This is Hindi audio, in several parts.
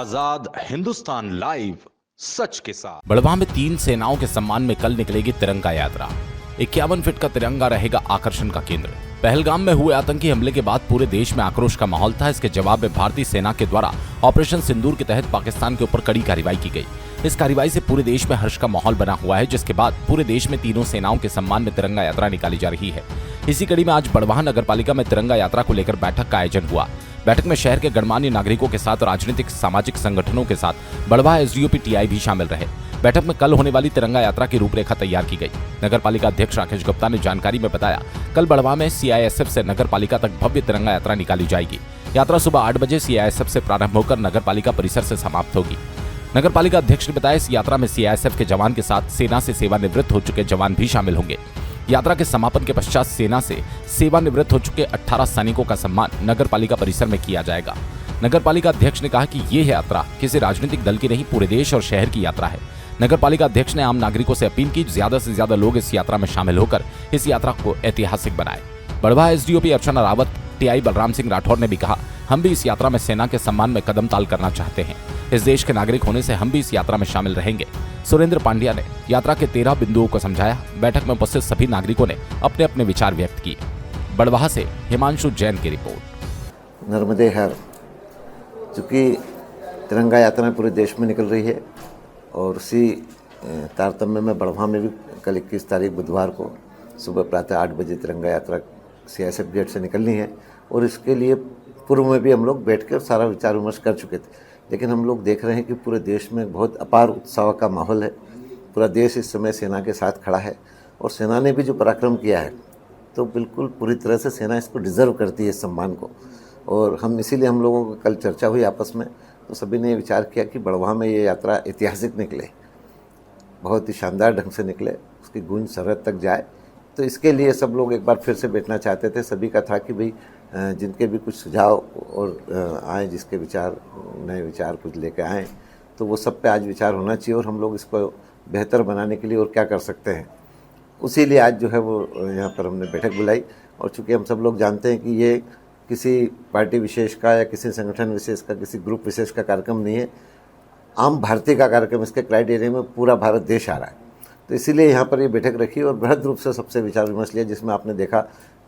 आजाद हिंदुस्तान लाइव, सच के साथ। बड़वाह में 3 सेनाओं के सम्मान में कल निकलेगी तिरंगा यात्रा। 51 फीट का तिरंगा रहेगा आकर्षण का केंद्र। पहलगाम में हुए आतंकी हमले के बाद पूरे देश में आक्रोश का माहौल था। इसके जवाब में भारतीय सेना के द्वारा ऑपरेशन सिंदूर के तहत पाकिस्तान के ऊपर कड़ी कार्रवाई की गई। इस कार्रवाई से पूरे देश में हर्ष का माहौल बना हुआ है, जिसके बाद पूरे देश में तीनों सेनाओं के सम्मान में तिरंगा यात्रा निकाली जा रही है। इसी कड़ी में आज बड़वाह नगर पालिका में तिरंगा यात्रा को लेकर बैठक का आयोजन हुआ। बैठक में शहर के गणमान्य नागरिकों के साथ राजनीतिक सामाजिक संगठनों के साथ बड़वाह एसडीओपी टीआई भी शामिल रहे। बैठक में कल होने वाली तिरंगा यात्रा की रूपरेखा तैयार की गई। नगर पालिका अध्यक्ष राकेश गुप्ता ने जानकारी में बताया, कल बड़वाह में सीआईएसएफ से नगर पालिका तक भव्य तिरंगा यात्रा निकाली जाएगी। यात्रा सुबह 8 बजे सीआईएसएफ से प्रारंभ होकर नगर पालिका परिसर से समाप्त होगी। नगर पालिका अध्यक्ष ने बताया, इस यात्रा में सीआईएसएफ के जवान के साथ सेना से सेवानिवृत्त हो चुके जवान भी शामिल होंगे। यात्रा के समापन के पश्चात सेना से सेवानिवृत्त हो चुके 18 सैनिकों का सम्मान नगर पालिका परिसर में किया जाएगा। नगर पालिका अध्यक्ष ने कहा कि ये यात्रा किसी राजनीतिक दल की नहीं, पूरे देश और शहर की यात्रा है। नगर पालिका अध्यक्ष ने आम नागरिकों से अपील की, ज्यादा से ज्यादा लोग इस यात्रा में शामिल होकर इस यात्रा को ऐतिहासिक बनाए। बड़वाह एसडीओपी अर्चना रावत, टीआई बलराम सिंह राठौर ने भी कहा, हम भी इस यात्रा में सेना के सम्मान में कदम ताल करना चाहते हैं। इस देश के नागरिक होने से हम भी इस यात्रा में शामिल रहेंगे। सुरेंद्र पांड्या ने यात्रा के 13 बिंदुओं को समझाया। बैठक में उपस्थित सभी नागरिकों ने अपने अपने विचार व्यक्त किए। बड़वाह से हिमांशु जैन की रिपोर्ट। नर्मदे हर, चूँकि तिरंगा यात्रा पूरे देश में निकल रही है और उसी तारतम्य में बड़वाह में भी कल 21 तारीख बुधवार को सुबह प्रातः 8 बजे तिरंगा यात्रा सीआईएसएफ गेट से निकलनी है। और इसके लिए पूर्व में भी हम लोग बैठ कर सारा विचार विमर्श कर चुके थे, लेकिन हम लोग देख रहे हैं कि पूरे देश में बहुत अपार उत्साह का माहौल है। पूरा देश इस समय सेना के साथ खड़ा है और सेना ने भी जो पराक्रम किया है, तो बिल्कुल पूरी तरह से सेना इसको डिज़र्व करती है, इस सम्मान को। और इसीलिए हम लोगों को कल चर्चा हुई आपस में, तो सभी ने विचार किया कि बड़वाह में ये यात्रा ऐतिहासिक निकले, बहुत ही शानदार ढंग से निकले, उसकी गूंज सरहद तक जाए। तो इसके लिए सब लोग एक बार फिर से बैठना चाहते थे। सभी का था कि भाई जिनके भी कुछ सुझाव और आए, जिसके विचार नए विचार कुछ लेकर आएँ, तो वो सब पे आज विचार होना चाहिए और हम लोग इसको बेहतर बनाने के लिए और क्या कर सकते हैं, उसी लिए आज जो है वो यहाँ पर हमने बैठक बुलाई। और चूँकि हम सब लोग जानते हैं कि ये किसी पार्टी विशेष का या किसी संगठन विशेष का, किसी ग्रुप विशेष का कार्यक्रम नहीं है, आम भारतीय का कार्यक्रम। इसके क्राइटेरिया में पूरा भारत देश आ रहा है, तो इसीलिए यहाँ पर ये बैठक रखी और बृहद रूप से सबसे विचार विमर्श लिया, जिसमें आपने देखा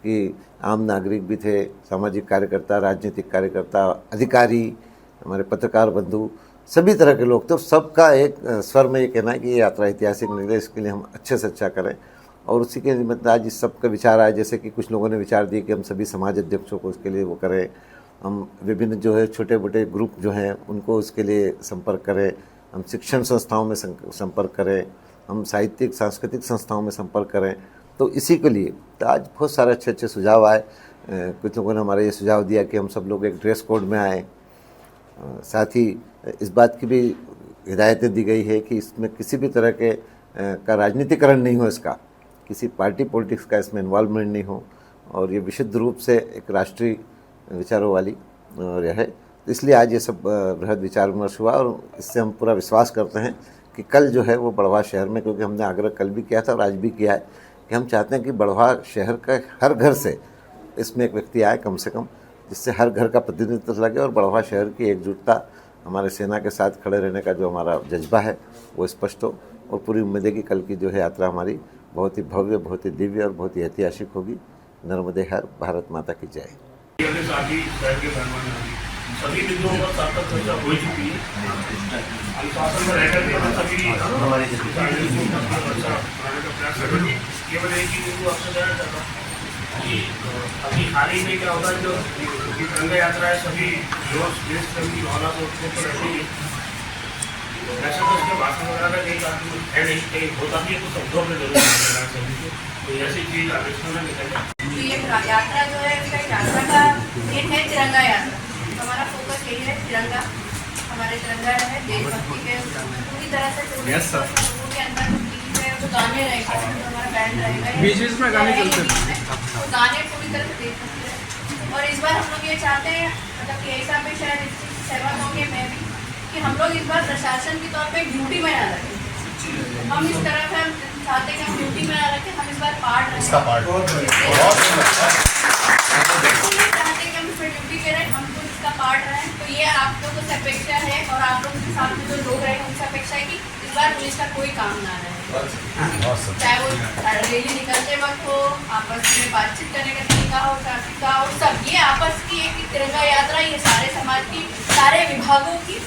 कि आम नागरिक भी थे, सामाजिक कार्यकर्ता, राजनीतिक कार्यकर्ता, अधिकारी, हमारे पत्रकार बंधु, सभी तरह के लोग थे। सबका एक स्वर में ये कहना है कि ये यात्रा ऐतिहासिक निकले, इसके लिए हम अच्छे से अच्छा करें। और उसी के मतलब आज इस सबका विचार आया, जैसे कि कुछ लोगों ने विचार दिए कि हम सभी समाज अध्यक्षों को उसके लिए वो करें, हम विभिन्न जो है छोटे मोटे ग्रुप जो हैं उनको उसके लिए संपर्क करें, हम शिक्षण संस्थाओं में संपर्क करें, हम साहित्यिक सांस्कृतिक संस्थाओं में संपर्क करें। तो इसी के लिए तो आज बहुत सारे अच्छे अच्छे सुझाव आए। कुछ लोगों ने हमारा ये सुझाव दिया कि हम सब लोग एक ड्रेस कोड में आएँ। साथ ही इस बात की भी हिदायतें दी गई है कि इसमें किसी भी तरह के का राजनीतिकरण नहीं हो, इसका किसी पार्टी पॉलिटिक्स का इसमें इन्वॉल्वमेंट नहीं हो, और ये विशुद्ध रूप से एक राष्ट्रीय विचारों वाली और यह है। इसलिए आज ये सब बृहद विचार विमर्श हुआ और इससे हम पूरा विश्वास करते हैं कि कल जो है वो बड़वाह शहर में, क्योंकि हमने आग्रह कल भी किया था और आज भी किया है कि हम चाहते हैं कि बड़वाह शहर का हर घर से इसमें एक व्यक्ति आए कम से कम, जिससे हर घर का प्रतिनिधित्व लगे और बड़वाह शहर की एकजुटता, हमारे सेना के साथ खड़े रहने का जो हमारा जज्बा है वो स्पष्ट हो। और पूरी उम्मीद है कि कल की जो है यात्रा हमारी बहुत ही भव्य, बहुत ही दिव्य और बहुत ही ऐतिहासिक होगी। नर्मदे हर, भारत माता की जय। सभी बिंदुओं पर सार्थक चर्चा हो चुकी है। अनुशासन में रहकर भी हम सभी केवल एक ही बिंदु आपसे कहना चाहता हूँ कि अभी हाल ही में क्या होगा, जो तिरंगा यात्रा है, सभी जोश देश प्रेमी भावना को उत्पन्न रहती है। वैसे तो उसके भाषण वगैरह का कहीं बात है नहीं, कहीं होता भी है तो शब्दों में जरूर सभी को, तो ऐसी चीज़ आलोचना में निकले। ये यात्रा जो है, इसका यात्रा का ये है तिरंगा यात्रा। हमारा फोकस यही है, तिरंगा हमारे तिरंगा है, देशभक्ति के पूरी तरह से लोगों के अंदर जो गाने रहेंगे, जो हमारा बैंड रहेगा, बीच में गाने चलते हैं, तो गाने पूरी तरह से देशभक्ति रहे। और इस बार हम लोग ये चाहते हैं, मतलब कि ऐसा भी शायद इससे सहमत होंगे मैं भी, कि हम लोग इस बार प्रशासन के तौर पर एक ड्यूटी में ना रखें। हम इस तरह से चाहते हैं कि हम ड्यूटी में ना रखें, हम इस बार पार्ट रहें, चाहते हैं कि हम इस पर ड्यूटी करें। हम खुद इसका पार्ट रहे, तो ये आप लोगों से अपेक्षा है और आप लोगों के साथ में जो लोग रहे उनसे अपेक्षा है कि इस बार पुलिस का कोई काम ना रहे, चाहे वो रैली निकलते वक्त हो, आपस में बातचीत करने का तरीका हो, ट्रैफिक का हो, सब ये आपस की एक तिरंगा यात्रा ये सारे समाज की, सारे विभागों की